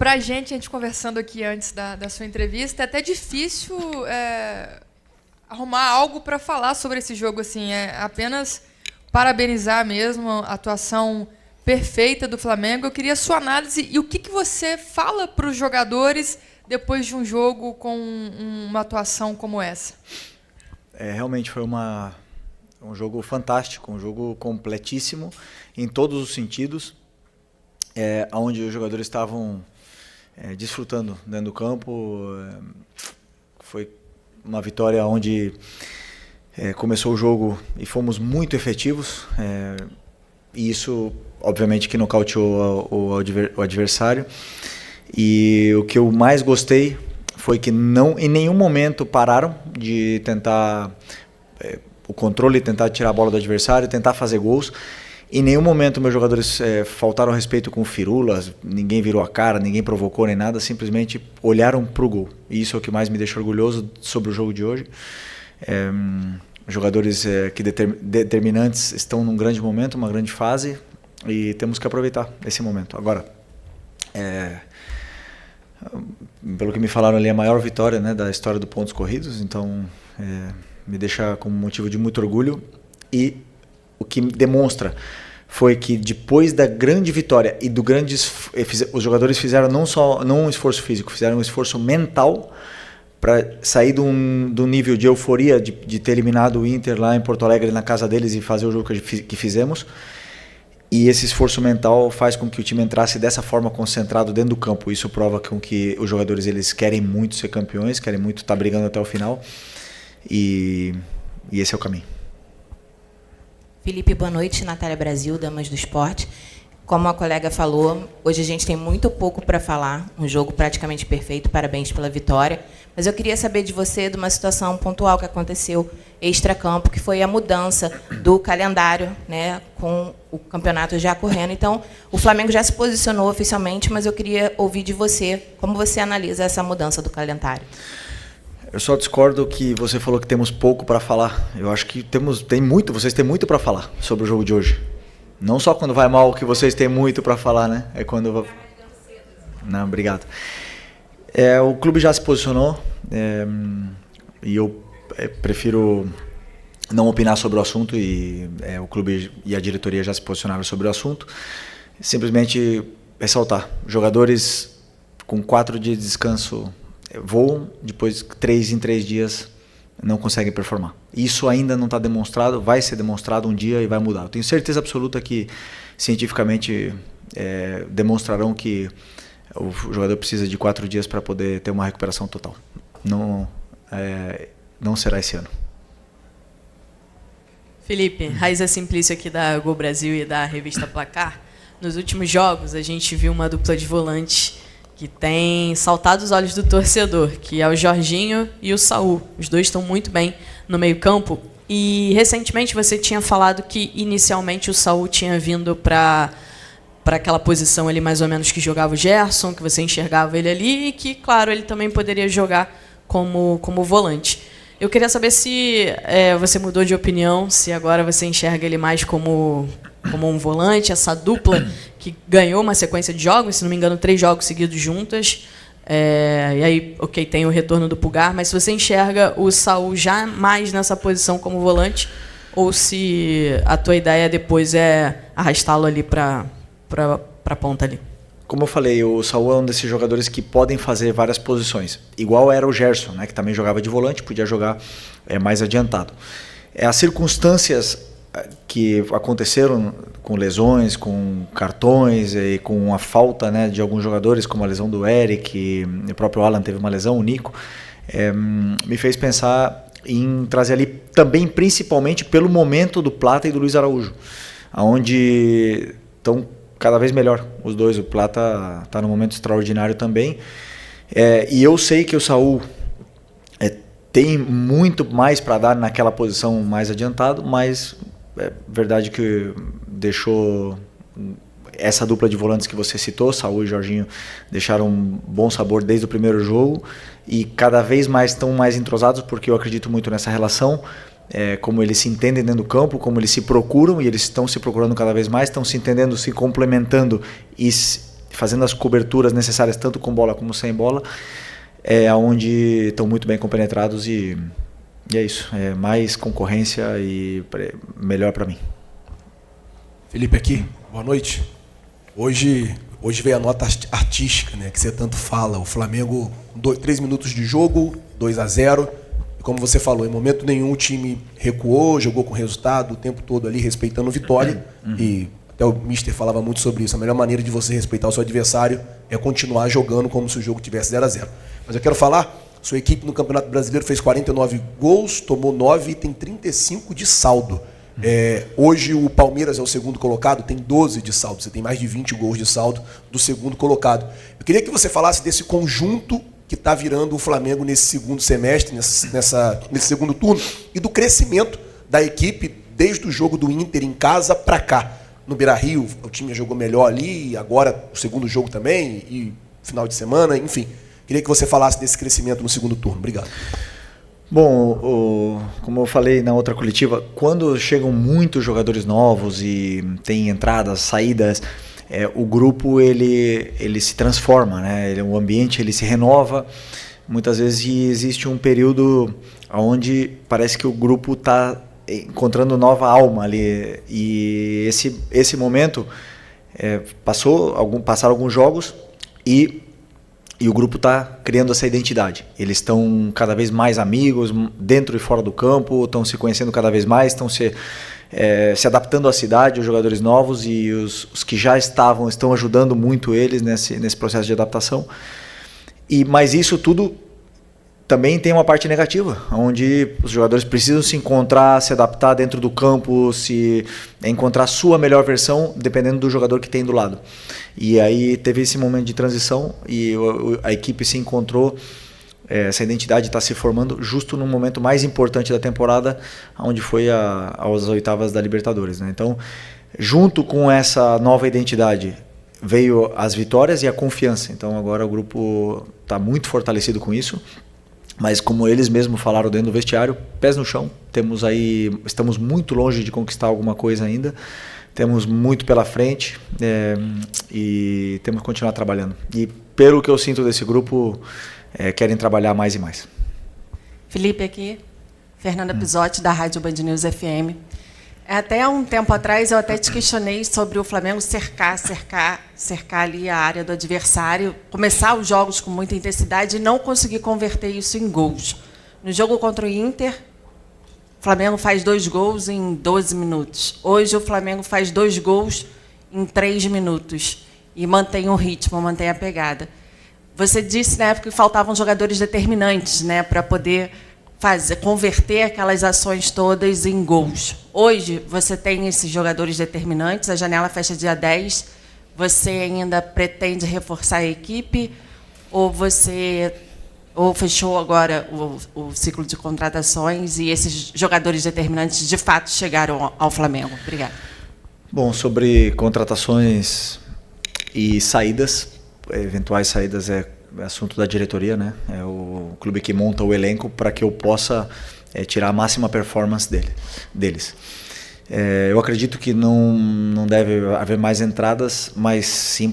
Pra gente, a gente conversando aqui antes da sua entrevista, é até difícil arrumar algo para falar sobre esse jogo. Assim, é apenas parabenizar mesmo a atuação perfeita do Flamengo. Eu queria a sua análise e o que você fala para os jogadores depois de um jogo com uma atuação como essa. Realmente foi um jogo fantástico, um jogo completíssimo em todos os sentidos, onde os jogadores estavam desfrutando dentro do campo. Foi uma vitória onde começou o jogo e fomos muito efetivos, e isso obviamente que nocauteou o adversário. E o que eu mais gostei foi que em nenhum momento pararam de tentar o controle, tentar tirar a bola do adversário, tentar fazer gols. Em nenhum momento meus jogadores faltaram respeito com firulas, ninguém virou a cara, ninguém provocou nem nada, simplesmente olharam para o gol. E isso é o que mais me deixa orgulhoso sobre o jogo de hoje. Jogadores determinantes estão num grande momento, uma grande fase, e temos que aproveitar esse momento. Agora, pelo que me falaram ali, a maior vitória, né, da história do pontos corridos, então me deixa com motivo de muito orgulho. E o que demonstra foi que depois da grande vitória e do grande os jogadores fizeram não um esforço físico, fizeram um esforço mental para sair do nível de euforia de ter eliminado o Inter lá em Porto Alegre, na casa deles, e fazer o jogo que fizemos. E esse esforço mental faz com que o time entrasse dessa forma, concentrado dentro do campo. Isso prova com que os jogadores eles querem muito ser campeões, querem muito estar brigando até o final. E esse é o caminho. Felipe, boa noite. Natália Brasil, Damas do Esporte. Como a colega falou, hoje a gente tem muito pouco para falar, um jogo praticamente perfeito, parabéns pela vitória. Mas eu queria saber de você de uma situação pontual que aconteceu extracampo, que foi a mudança do calendário, né, com o campeonato já correndo. Então, o Flamengo já se posicionou oficialmente, mas eu queria ouvir de você como você analisa essa mudança do calendário. Eu só discordo que você falou que temos pouco para falar. Eu acho que vocês têm muito para falar sobre o jogo de hoje. Não só quando vai mal que vocês têm muito para falar, né? É quando... Não, obrigado. O clube já se posicionou, e eu prefiro não opinar sobre o assunto, e o clube e a diretoria já se posicionaram sobre o assunto. Simplesmente ressaltar, jogadores com 4 dias de descanso voam, depois 3 em 3 dias não conseguem performar. Isso ainda não está demonstrado, vai ser demonstrado um dia e vai mudar. Eu tenho certeza absoluta que cientificamente demonstrarão que o jogador precisa de 4 dias para poder ter uma recuperação total. Não será esse ano. Felipe, Raíza Simplício aqui da Gol Brasil e da revista Placar. Nos últimos jogos a gente viu uma dupla de volante que tem saltado os olhos do torcedor, que é o Jorginho e o Saul. Os dois estão muito bem no meio-campo. E recentemente você tinha falado que inicialmente o Saul tinha vindo para aquela posição ali mais ou menos que jogava o Gerson, que você enxergava ele ali, e que, claro, ele também poderia jogar como volante. Eu queria saber se você mudou de opinião, se agora você enxerga ele mais como um volante, essa dupla que ganhou uma sequência de jogos, se não me engano, 3 jogos seguidos juntas. E aí, ok, tem o retorno do Pulgar, mas se você enxerga o Saul já mais nessa posição como volante, ou se a tua ideia depois é arrastá-lo ali para a ponta ali. Como eu falei, o Saul é um desses jogadores que podem fazer várias posições. Igual era o Gerson, né, que também jogava de volante, podia jogar mais adiantado. As circunstâncias que aconteceram com lesões, com cartões e com a falta, né, de alguns jogadores, como a lesão do Eric, o próprio Alan teve uma lesão, o Nico, me fez pensar em trazer ali também, principalmente pelo momento do Plata e do Luiz Araújo, onde estão cada vez melhor os dois. O Plata está num momento extraordinário também, e eu sei que o Saul tem muito mais para dar naquela posição mais adiantado, mas é verdade que deixou essa dupla de volantes que você citou, Saul e Jorginho, deixaram um bom sabor desde o primeiro jogo, e cada vez mais estão mais entrosados, porque eu acredito muito nessa relação, como eles se entendem dentro do campo, como eles se procuram, e eles estão se procurando cada vez mais, estão se entendendo, se complementando, e fazendo as coberturas necessárias, tanto com bola como sem bola, é onde estão muito bem compenetrados e é isso. É mais concorrência e melhor para mim. Felipe aqui, boa noite. Hoje veio a nota artística, né, que você tanto fala. O Flamengo, 3 minutos de jogo, 2-0. E como você falou, em momento nenhum o time recuou, jogou com resultado o tempo todo ali, respeitando vitória. E até o Mister falava muito sobre isso. A melhor maneira de você respeitar o seu adversário é continuar jogando como se o jogo tivesse 0-0. Mas eu quero falar, sua equipe no Campeonato Brasileiro fez 49 gols, tomou 9 e tem 35 de saldo. Hoje o Palmeiras é o segundo colocado, tem 12 de saldo. Você tem mais de 20 gols de saldo do segundo colocado. Eu queria que você falasse desse conjunto que está virando o Flamengo nesse segundo semestre, nesse segundo turno, e do crescimento da equipe desde o jogo do Inter em casa para cá. No Beira-Rio, o time jogou melhor ali, agora o segundo jogo também, e final de semana, enfim. Queria que você falasse desse crescimento no segundo turno. Obrigado. Bom, como eu falei na outra coletiva, quando chegam muitos jogadores novos e tem entradas, saídas, o grupo ele se transforma, né? O ambiente ele se renova. Muitas vezes existe um período onde parece que o grupo está encontrando nova alma ali. E esse momento passaram alguns jogos e o grupo está criando essa identidade. Eles estão cada vez mais amigos, dentro e fora do campo, estão se conhecendo cada vez mais, estão se adaptando à cidade, os jogadores novos, e os que já estão ajudando muito eles nesse processo de adaptação. Mas isso tudo também tem uma parte negativa, onde os jogadores precisam se encontrar, se adaptar dentro do campo, encontrar a sua melhor versão, dependendo do jogador que tem do lado. E aí teve esse momento de transição e a equipe se encontrou, essa identidade está se formando justo no momento mais importante da temporada, onde foi às oitavas da Libertadores, né? Então, junto com essa nova identidade, veio as vitórias e a confiança. Então agora o grupo está muito fortalecido com isso. Mas como eles mesmos falaram dentro do vestiário, pés no chão, estamos muito longe de conquistar alguma coisa ainda, temos muito pela frente e temos que continuar trabalhando. E pelo que eu sinto desse grupo, querem trabalhar mais e mais. Felipe aqui, Fernanda Pisotti, da Rádio Band News FM. Até um tempo atrás eu até te questionei sobre o Flamengo cercar ali a área do adversário, começar os jogos com muita intensidade e não conseguir converter isso em gols. No jogo contra o Inter, o Flamengo faz 2 gols em 12 minutos. Hoje o Flamengo faz 2 gols em 3 minutos e mantém o ritmo, mantém a pegada. Você disse na época que faltavam jogadores determinantes, né, para poder converter aquelas ações todas em gols. Hoje, você tem esses jogadores determinantes, a janela fecha dia 10, você ainda pretende reforçar a equipe ou fechou agora o ciclo de contratações e esses jogadores determinantes de fato chegaram ao Flamengo? Obrigada. Bom, sobre contratações e saídas, eventuais saídas é assunto da diretoria, né? É o clube que monta o elenco para que eu possa tirar a máxima performance deles. Eu acredito que não deve haver mais entradas, mas sim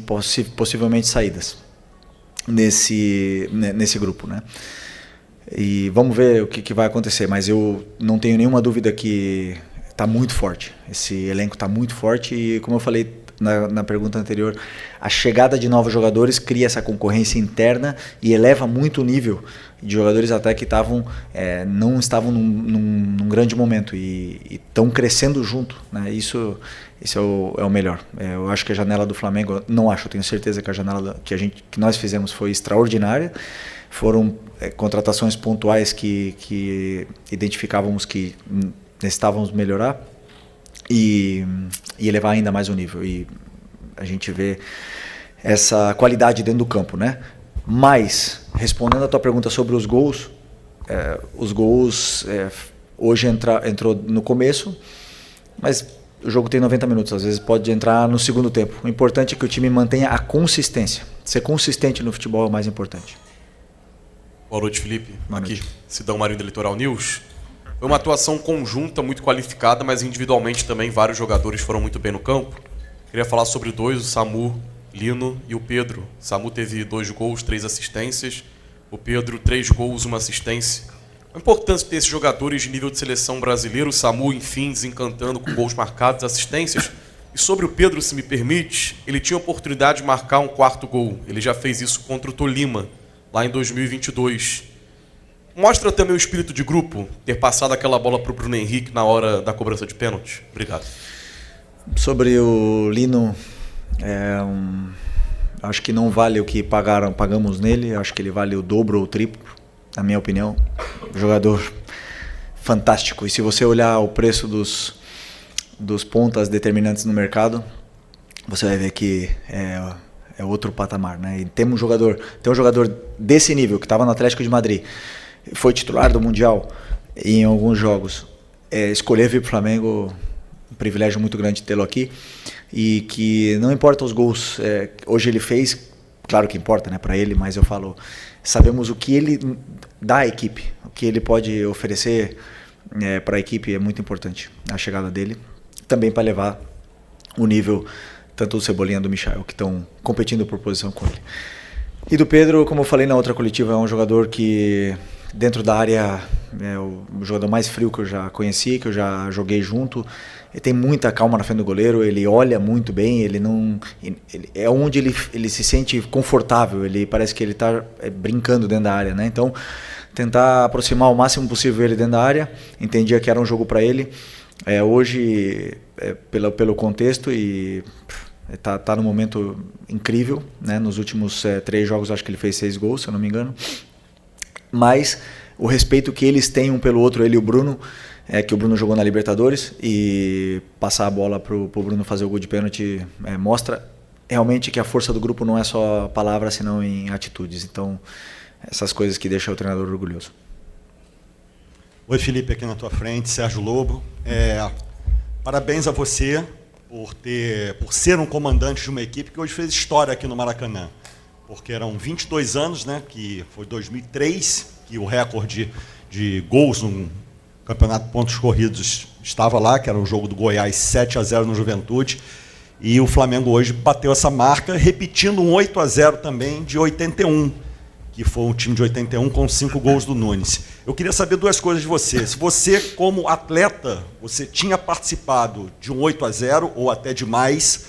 possivelmente saídas nesse grupo, né? E vamos ver o que vai acontecer, mas eu não tenho nenhuma dúvida que está muito forte. Esse elenco está muito forte e, como eu falei na pergunta anterior, a chegada de novos jogadores cria essa concorrência interna e eleva muito o nível de jogadores até que não estavam num grande momento e estão crescendo junto, né? Isso é o melhor. Eu acho que a janela do Flamengo, eu tenho certeza que a janela que nós fizemos foi extraordinária. Foram contratações pontuais que identificávamos que necessitávamos melhorar e elevar ainda mais o nível. E a gente vê essa qualidade dentro do campo, né? Mas, respondendo a tua pergunta sobre os gols hoje entrou no começo, mas o jogo tem 90 minutos, às vezes pode entrar no segundo tempo. O importante é que o time mantenha a consistência. Ser consistente no futebol é o mais importante. Boa noite, Felipe. Boa noite. Aqui, Sidão Marinho da Litoral News. Foi uma atuação conjunta, muito qualificada, mas individualmente também vários jogadores foram muito bem no campo. Queria falar sobre 2, o Samu Lino e o Pedro. Samu teve 2 gols, 3 assistências. O Pedro, 3 gols, 1 assistência. A importância de ter esses jogadores de nível de seleção brasileiro. O Samu, enfim, desencantando com gols marcados, assistências. E sobre o Pedro, se me permite, ele tinha a oportunidade de marcar um 4º gol. Ele já fez isso contra o Tolima, lá em 2022. Mostra também o espírito de grupo, ter passado aquela bola para o Bruno Henrique na hora da cobrança de pênalti. Obrigado. Sobre o Lino, acho que não vale o que pagamos nele. Acho que ele vale o dobro ou o triplo, na minha opinião. Jogador fantástico. E se você olhar o preço dos pontas determinantes no mercado, você vai ver que é outro patamar, né? E tem um jogador desse nível, que estava no Atlético de Madrid, foi titular do Mundial em alguns jogos. Escolher vir para o Flamengo, um privilégio muito grande tê-lo aqui, e que não importa os gols, hoje ele fez, claro que importa, né, para ele, mas eu falo, sabemos o que ele dá à equipe, o que ele pode oferecer para a equipe é muito importante, a chegada dele, também para levar o nível tanto do Cebolinha do Michael, que estão competindo por posição com ele. E do Pedro, como eu falei na outra coletiva, é um jogador que dentro da área é o jogador mais frio que eu já conheci, que eu já joguei junto. Ele tem muita calma na frente do goleiro, ele olha muito bem, ele é onde ele se sente confortável, ele parece que ele está brincando dentro da área, né? Então, tentar aproximar o máximo possível ele dentro da área, entendia que era um jogo para ele. Hoje, pelo contexto, e tá num momento incrível, né? Nos últimos 3 jogos acho que ele fez 6 gols, se eu não me engano. Mas o respeito que eles têm um pelo outro, ele e o Bruno, que o Bruno jogou na Libertadores, e passar a bola pro Bruno fazer o gol de pênalti mostra realmente que a força do grupo não é só palavras, senão em atitudes. Então, essas coisas que deixam o treinador orgulhoso. Oi, Felipe, aqui na tua frente, Sérgio Lobo. Parabéns a você por ser um comandante de uma equipe que hoje fez história aqui no Maracanã. Porque eram 22 anos, né, que foi 2003, que o recorde de gols no Campeonato de Pontos Corridos estava lá, que era o jogo do Goiás 7-0 no Juventude. E o Flamengo hoje bateu essa marca, repetindo um 8-0 também de 81, que foi um time de 81 com 5 gols do Nunes. Eu queria saber 2 coisas de você. Se você, como atleta, você tinha participado de um 8-0 ou até de mais,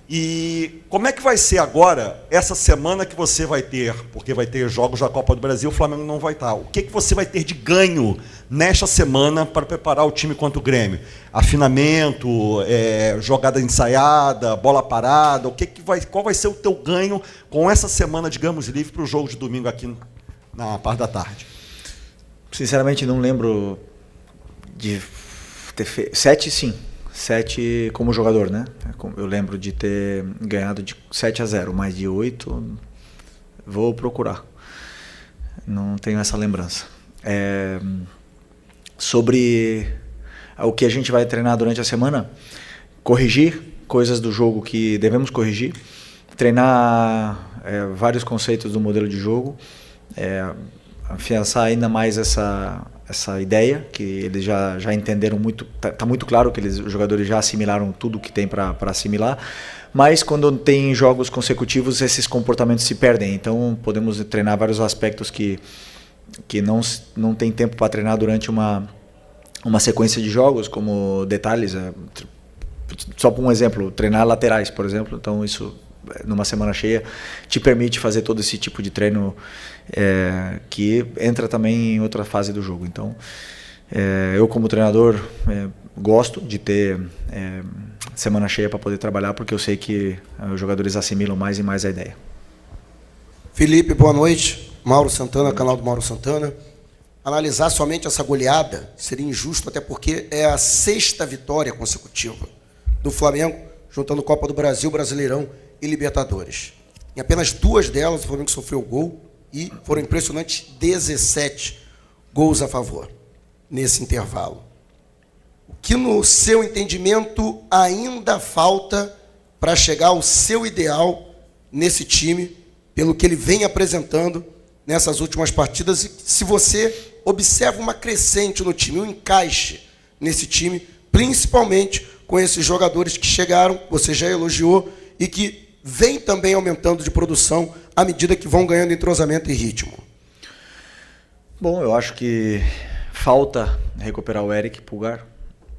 e como é que vai ser agora, essa semana que você vai ter, porque vai ter jogos da Copa do Brasil, o Flamengo não vai estar. O que você vai ter de ganho nesta semana para preparar o time contra o Grêmio? Afinamento, jogada ensaiada, bola parada, qual vai ser o teu ganho com essa semana, digamos, livre para o jogo de domingo aqui na parte da tarde? Sinceramente, não lembro de ter feito. 7, sim. 7 como jogador, né? Eu lembro de ter ganhado de 7-0, mas de 8 vou procurar. Não tenho essa lembrança. Sobre o que a gente vai treinar durante a semana, corrigir coisas do jogo que devemos corrigir, treinar vários conceitos do modelo de jogo, afiançar ainda mais essa ideia, que eles já entenderam muito, tá muito claro que os jogadores já assimilaram tudo que tem para assimilar, mas quando tem jogos consecutivos, esses comportamentos se perdem, então podemos treinar vários aspectos que não tem tempo para treinar durante uma sequência de jogos, como detalhes, só por um exemplo, treinar laterais, por exemplo, então isso numa semana cheia te permite fazer todo esse tipo de treino que entra também em outra fase do jogo. Então, eu como treinador gosto de ter semana cheia para poder trabalhar, porque eu sei que os jogadores assimilam mais e mais a ideia. Felipe, boa noite. Mauro Santana, canal do Mauro Santana. Analisar somente essa goleada seria injusto, até porque é a 6ª vitória consecutiva do Flamengo, juntando Copa do Brasil, Brasileirão e Libertadores. Em apenas 2 delas, o Flamengo sofreu gol e foram impressionantes 17 gols a favor nesse intervalo. O que, no seu entendimento, ainda falta para chegar ao seu ideal nesse time, pelo que ele vem apresentando nessas últimas partidas, e se você observa uma crescente no time, um encaixe nesse time, principalmente com esses jogadores que chegaram, você já elogiou, e que vem também aumentando de produção à medida que vão ganhando entrosamento e ritmo? Bom, eu acho que falta recuperar o Eric Pulgar,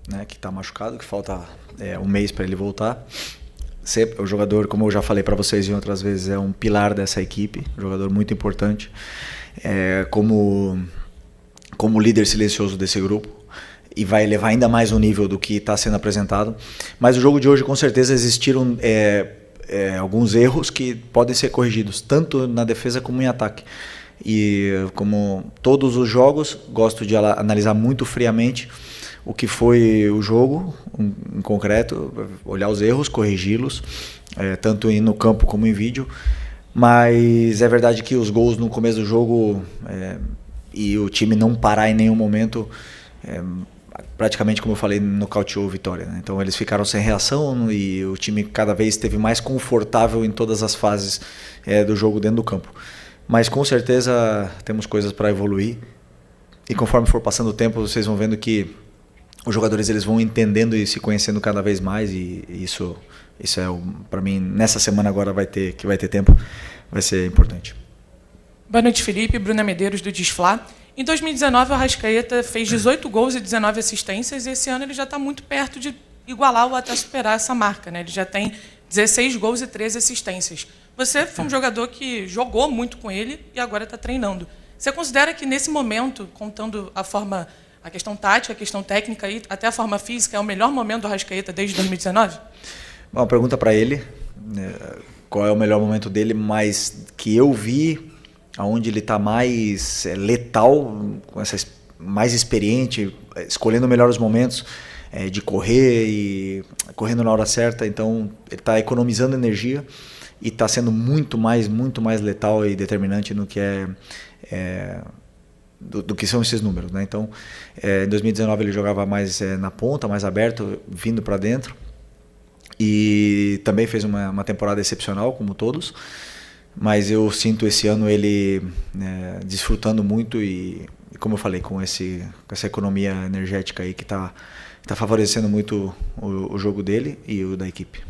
né, que está machucado, que falta um mês para ele voltar. O jogador, como eu já falei para vocês em outras vezes, é um pilar dessa equipe, um jogador muito importante, como líder silencioso desse grupo, e vai elevar ainda mais o nível do que está sendo apresentado. Mas o jogo de hoje, com certeza, existiram alguns erros que podem ser corrigidos, tanto na defesa como em ataque. E como todos os jogos, gosto de analisar muito friamente o que foi o jogo em concreto, olhar os erros, corrigi-los, tanto no campo como em vídeo. Mas é verdade que os gols no começo do jogo e o time não parar em nenhum momento, praticamente, como eu falei, nocauteou a Vitória, né? Então eles ficaram sem reação e o time cada vez esteve mais confortável em todas as fases do jogo dentro do campo. Mas com certeza temos coisas para evoluir, e conforme for passando o tempo vocês vão vendo que os jogadores eles vão entendendo e se conhecendo cada vez mais, e isso para mim, nessa semana agora que vai ter tempo, vai ser importante. Boa noite, Felipe. Bruna Medeiros, do Desflá. Em 2019, o Arrascaeta fez 18 gols e 19 assistências, e esse ano ele já está muito perto de igualar ou até superar essa marca, né? Ele já tem 16 gols e 13 assistências. Você foi um jogador que jogou muito com ele e agora está treinando. Você considera que, nesse momento, contando a questão tática, a questão técnica e até a forma física, é o melhor momento do Arrascaeta desde 2019? Bom, pergunta para ele, qual é o melhor momento dele, mas que eu vi aonde ele está mais letal, mais experiente, escolhendo melhor os momentos de correr e correndo na hora certa. Então ele está economizando energia e está sendo muito mais letal e determinante no que do que são esses números, né? Então, em 2019 ele jogava mais na ponta, mais aberto, vindo para dentro, e também fez uma temporada excepcional, como todos, mas eu sinto esse ano ele desfrutando muito e, como eu falei, com essa economia energética aí que está favorecendo muito o jogo dele e o da equipe.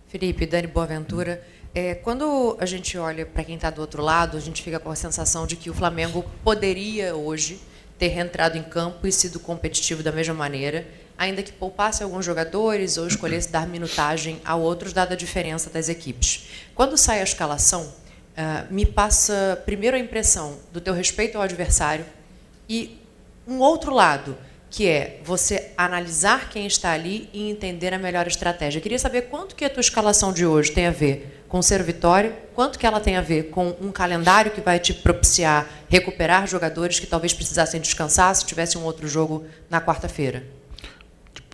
Felipe, Dani Boaventura, quando a gente olha para quem está do outro lado, a gente fica com a sensação de que o Flamengo poderia hoje ter reentrado em campo e sido competitivo da mesma maneira, ainda que poupasse alguns jogadores ou escolhesse dar minutagem a outros, dada a diferença das equipes. Quando sai a escalação, me passa primeiro a impressão do teu respeito ao adversário e um outro lado, que é você analisar quem está ali e entender a melhor estratégia. Eu queria saber quanto que a tua escalação de hoje tem a ver com ser Vitória, quanto que ela tem a ver com um calendário que vai te propiciar recuperar jogadores que talvez precisassem descansar se tivesse um outro jogo na quarta-feira.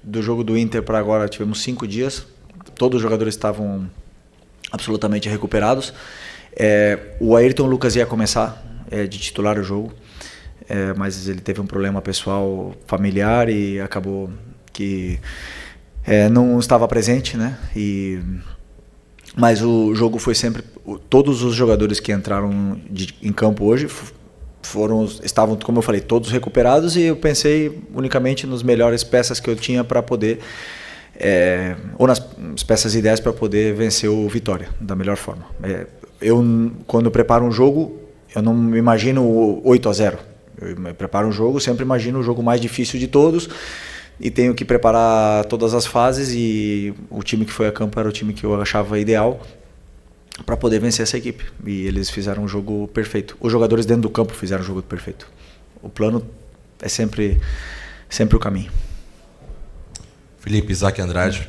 Do jogo do Inter para agora tivemos 5 dias, todos os jogadores estavam absolutamente recuperados. O Ayrton Lucas ia começar de titular o jogo, mas ele teve um problema pessoal familiar e acabou que não estava presente, né? Mas o jogo foi sempre... Todos os jogadores que entraram em campo hoje estavam, como eu falei, todos recuperados, e eu pensei unicamente nas melhores peças que eu tinha para poder... ou nas peças ideais para poder vencer o Vitória da melhor forma. Quando eu preparo um jogo, eu não me imagino 8-0. Eu preparo um jogo, sempre imagino o jogo mais difícil de todos e tenho que preparar todas as fases, e o time que foi a campo era o time que eu achava ideal para poder vencer essa equipe, e eles fizeram um jogo perfeito. Os jogadores dentro do campo fizeram um jogo perfeito. O plano é sempre o caminho. Felipe, Isaac Andrade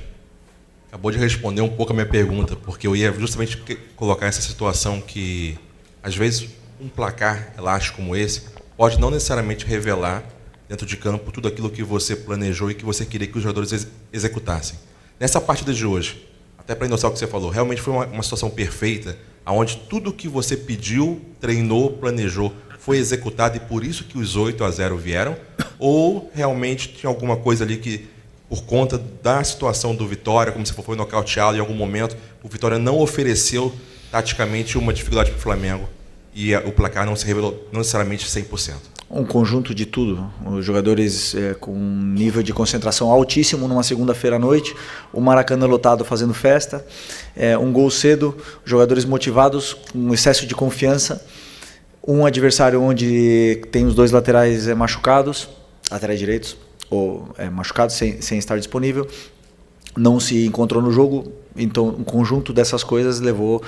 acabou de responder um pouco a minha pergunta, porque eu ia justamente colocar essa situação que, às vezes, um placar elástico como esse pode não necessariamente revelar dentro de campo tudo aquilo que você planejou e que você queria que os jogadores executassem. Nessa partida de hoje, até para endossar o que você falou, realmente foi uma situação perfeita, onde tudo que você pediu, treinou, planejou, foi executado, e por isso que os 8-0 vieram? Ou realmente tinha alguma coisa ali que, por conta da situação do Vitória, como se foi nocauteado em algum momento, o Vitória não ofereceu taticamente uma dificuldade para o Flamengo e o placar não se revelou não necessariamente 100%? um conjunto de tudo. Os jogadores com um nível de concentração altíssimo numa segunda-feira à noite, o Maracanã lotado fazendo festa, um gol cedo, jogadores motivados, com excesso de confiança, um adversário onde tem os 2 laterais machucados, laterais direitos, ou machucados sem estar disponível, não se encontrou no jogo, então um conjunto dessas coisas levou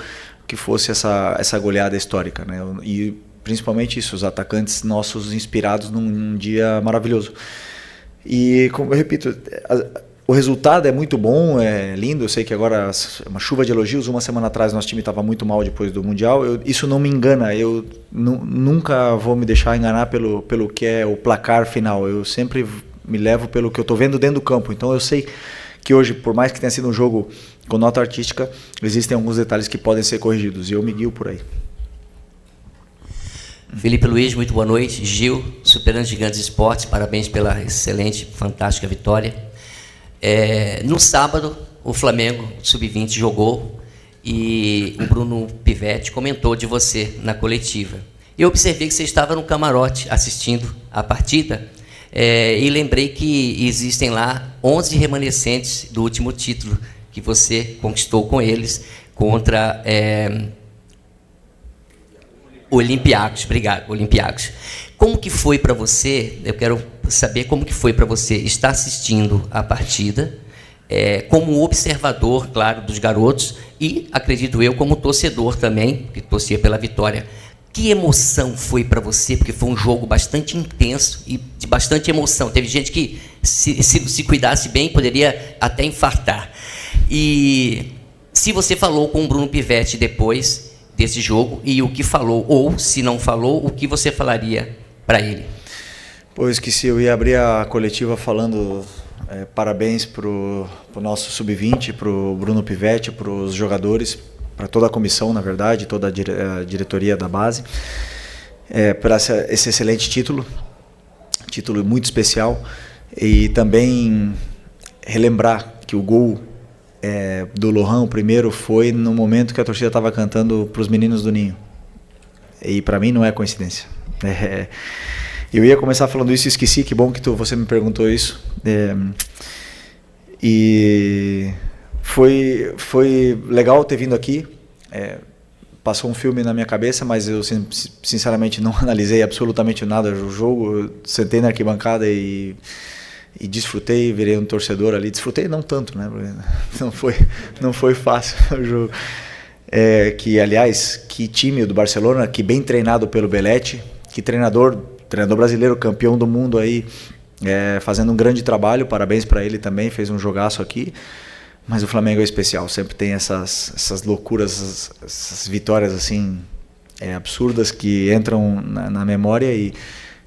que fosse essa goleada histórica, né? E principalmente isso, os atacantes nossos inspirados num dia maravilhoso. E, como eu repito, o resultado é muito bom, é lindo. Eu sei que agora é uma chuva de elogios. Uma semana atrás nosso time estava muito mal depois do Mundial. Isso não me engana. Eu nunca vou me deixar enganar pelo que é o placar final. Eu sempre me levo pelo que eu estou vendo dentro do campo. Então eu sei que hoje, por mais que tenha sido um jogo com nota artística, existem alguns detalhes que podem ser corrigidos. E eu me guio por aí. Felipe Luiz, muito boa noite. Gil, Superando Gigantes Esportes, parabéns pela excelente, fantástica vitória. No sábado, o Flamengo Sub-20 jogou e o Bruno Pivetti comentou de você na coletiva. Eu observei que você estava no camarote assistindo a partida e lembrei que existem lá 11 remanescentes do último título que você conquistou com eles contra... Olympiacos, obrigado, Olympiacos. Como que foi para você, eu quero saber como que foi para você estar assistindo a partida, como observador, claro, dos garotos, e, acredito eu, como torcedor também, que torcia pela vitória. Que emoção foi para você? Porque foi um jogo bastante intenso e de bastante emoção. Teve gente que, se cuidasse bem, poderia até infartar. E se você falou com o Bruno Pivetti depois desse jogo, e o que falou, ou se não falou, o que você falaria para ele? Pô, eu esqueci, eu ia abrir a coletiva falando parabéns para o nosso Sub-20, para o Bruno Pivetti, para os jogadores, para toda a comissão, na verdade, toda a diretoria da base, por esse excelente título muito especial, e também relembrar que o gol do Lohan, o primeiro, foi no momento que a torcida estava cantando para os meninos do Ninho. E para mim não é coincidência. Eu ia começar falando isso e esqueci, que bom que você me perguntou isso. E foi legal ter vindo aqui. Passou um filme na minha cabeça, mas eu sinceramente não analisei absolutamente nada do jogo. Eu sentei na arquibancada e desfrutei, virei um torcedor ali. Desfrutei não tanto, né? Não foi fácil o jogo. Que, aliás, que time do Barcelona, que bem treinado pelo Belletti, que treinador brasileiro, campeão do mundo aí, fazendo um grande trabalho. Parabéns para ele também, fez um jogaço aqui. Mas o Flamengo é especial, sempre tem essas loucuras, essas vitórias assim absurdas que entram na memória. E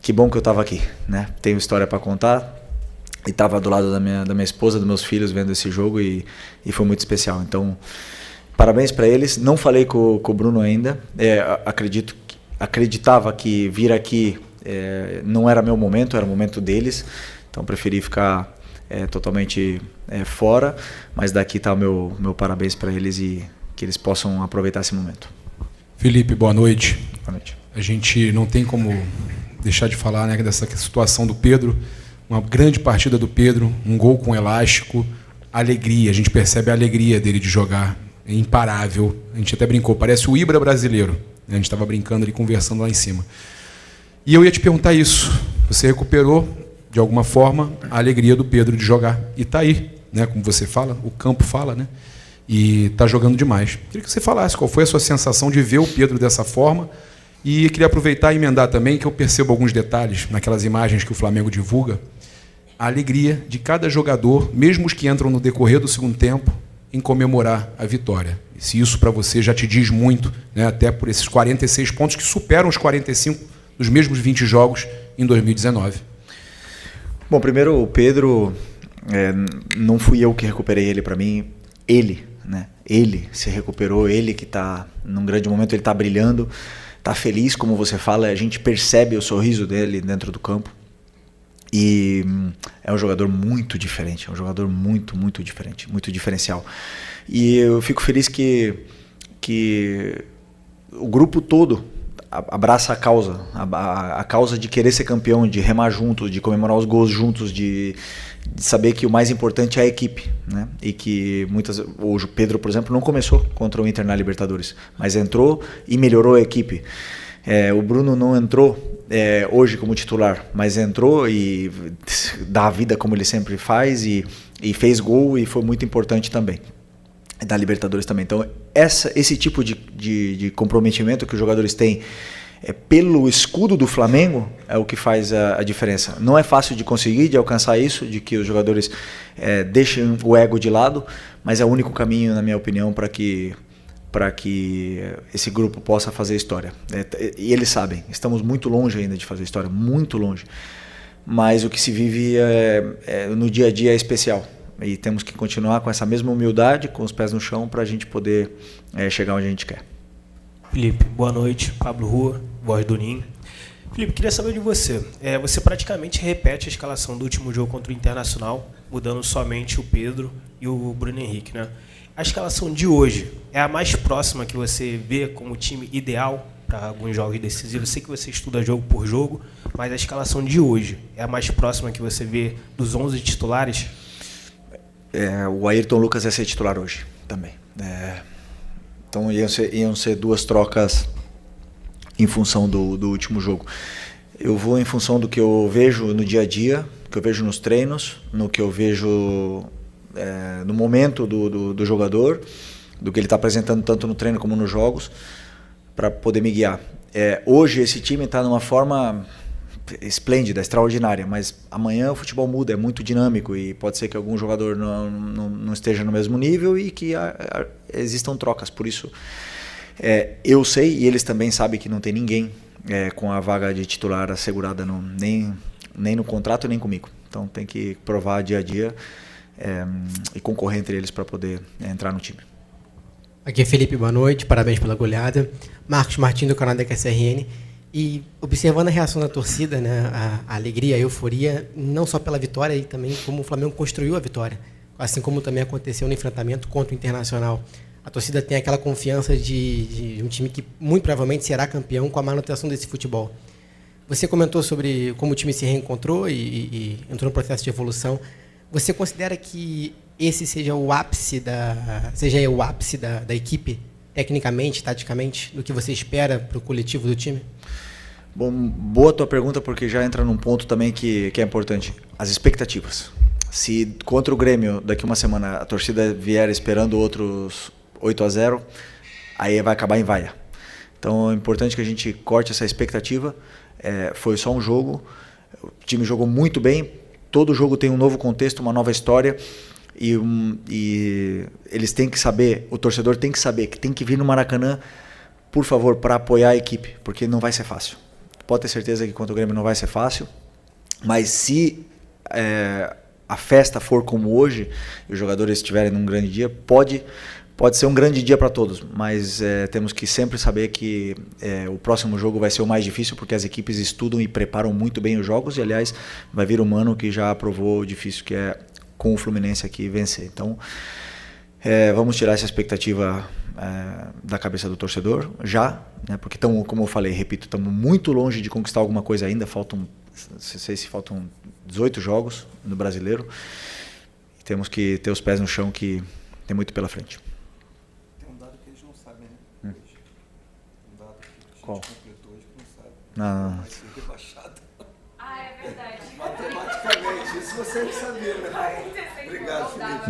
que bom que eu estava aqui, né? Tenho história para contar. E estava do lado da minha esposa, dos meus filhos, vendo esse jogo, e foi muito especial. Então, parabéns para eles. Não falei com o Bruno ainda. Acreditava que vir aqui não era meu momento, era o momento deles. Então, preferi ficar totalmente fora. Mas daqui está o meu parabéns para eles, e que eles possam aproveitar esse momento. Felipe, boa noite. Boa noite. A gente não tem como deixar de falar, né, dessa situação do Pedro. Uma grande partida do Pedro, um gol com elástico, alegria, a gente percebe a alegria dele de jogar, é imparável. A gente até brincou, parece o Ibra brasileiro. A gente estava brincando ali, conversando lá em cima. E eu ia te perguntar isso, você recuperou, de alguma forma, a alegria do Pedro de jogar. E está aí, né, como você fala, o campo fala, né? E está jogando demais. Queria que você falasse qual foi a sua sensação de ver o Pedro dessa forma. E queria aproveitar e emendar também, que eu percebo alguns detalhes naquelas imagens que o Flamengo divulga, a alegria de cada jogador, mesmo os que entram no decorrer do segundo tempo, em comemorar a vitória. E se isso para você já te diz muito, né, até por esses 46 pontos que superam os 45 dos mesmos 20 jogos em 2019. Bom, primeiro, o Pedro, não fui eu que recuperei ele. Para mim, ele se recuperou, ele que está num grande momento, ele está brilhando, está feliz, como você fala, a gente percebe o sorriso dele dentro do campo. E é um jogador muito diferente, é um jogador muito, muito diferente, muito diferencial. E eu fico feliz que o grupo todo, abraça a causa, a causa de querer ser campeão, de remar juntos, de comemorar os gols juntos, de saber que o mais importante é a equipe, né? E que hoje o Pedro, por exemplo, não começou contra o Inter na Libertadores, mas entrou e melhorou a equipe. O Bruno não entrou hoje como titular, mas entrou e dá a vida como ele sempre faz e fez gol e foi muito importante também. Da Libertadores também. Então, esse tipo de comprometimento que os jogadores têm pelo escudo do Flamengo é o que faz a diferença. Não é fácil de conseguir, de alcançar isso, de que os jogadores deixem o ego de lado, mas é o único caminho, na minha opinião, para que esse grupo possa fazer história. E eles sabem, estamos muito longe ainda de fazer história, muito longe. Mas o que se vive no dia a dia é especial. E temos que continuar com essa mesma humildade, com os pés no chão, para a gente poder chegar onde a gente quer. Felipe, boa noite. Pablo Rua, voz do Ninho. Felipe, queria saber de você. Você praticamente repete a escalação do último jogo contra o Internacional, mudando somente o Pedro e o Bruno Henrique, né? A escalação de hoje é a mais próxima que você vê como time ideal para alguns jogos decisivos? Eu sei que você estuda jogo por jogo, mas a escalação de hoje é a mais próxima que você vê dos 11 titulares? O Ayrton Lucas ia ser titular hoje também. Então iam ser duas trocas em função do último jogo. Eu vou em função do que eu vejo no dia a dia, do que eu vejo nos treinos, no que eu vejo no momento do jogador, do que ele está apresentando tanto no treino como nos jogos, para poder me guiar. Hoje esse time está numa forma esplêndida, extraordinária, mas amanhã o futebol muda, é muito dinâmico e pode ser que algum jogador não esteja no mesmo nível e que existam trocas. Por isso, eu sei e eles também sabem que não tem ninguém com a vaga de titular assegurada nem no contrato nem comigo. Então tem que provar dia a dia e concorrer entre eles para poder entrar no time. Aqui é Felipe, boa noite, parabéns pela goleada. Marcos Martins do canal da QSRN. E observando a reação da torcida, né, a alegria, a euforia, não só pela vitória, e também como o Flamengo construiu a vitória, assim como também aconteceu no enfrentamento contra o Internacional. A torcida tem aquela confiança de um time que muito provavelmente será campeão com a manutenção desse futebol. Você comentou sobre como o time se reencontrou e entrou no processo de evolução. Você considera que esse seja o ápice da equipe, tecnicamente, taticamente, do que você espera para o coletivo do time? Bom, boa tua pergunta, porque já entra num ponto também que é importante. As expectativas. Se contra o Grêmio, daqui uma semana, a torcida vier esperando outros 8-0, aí vai acabar em vaia. Então é importante que a gente corte essa expectativa. Foi só um jogo, o time jogou muito bem, todo jogo tem um novo contexto, uma nova história. E eles têm que saber, o torcedor tem que saber que tem que vir no Maracanã, por favor, para apoiar a equipe, porque não vai ser fácil. Pode ter certeza que contra o Grêmio não vai ser fácil, mas se a festa for como hoje, e os jogadores estiverem num grande dia, pode ser um grande dia para todos, mas temos que sempre saber que o próximo jogo vai ser o mais difícil, porque as equipes estudam e preparam muito bem os jogos, e aliás, vai vir o Mano que já provou o difícil que é com o Fluminense aqui vencer. Então, vamos tirar essa expectativa da cabeça do torcedor já, né, porque como eu falei, repito, estamos muito longe de conquistar alguma coisa ainda, faltam 18 jogos no Brasileiro, e temos que ter os pés no chão, que tem muito pela frente. Tem um dado que eles não sabem, né? Um dado que a gente Qual? completou hoje que não sabe. Não. Vai ser rebaixado. É verdade. Matematicamente, isso você não sabia, né? Obrigado, Felipe.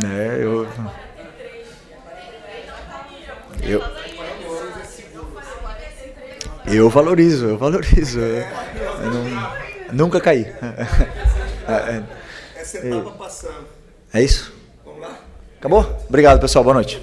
Eu valorizo. Nunca caí. Essa etapa passando. É isso? Vamos lá? Acabou? Obrigado, pessoal. Boa noite.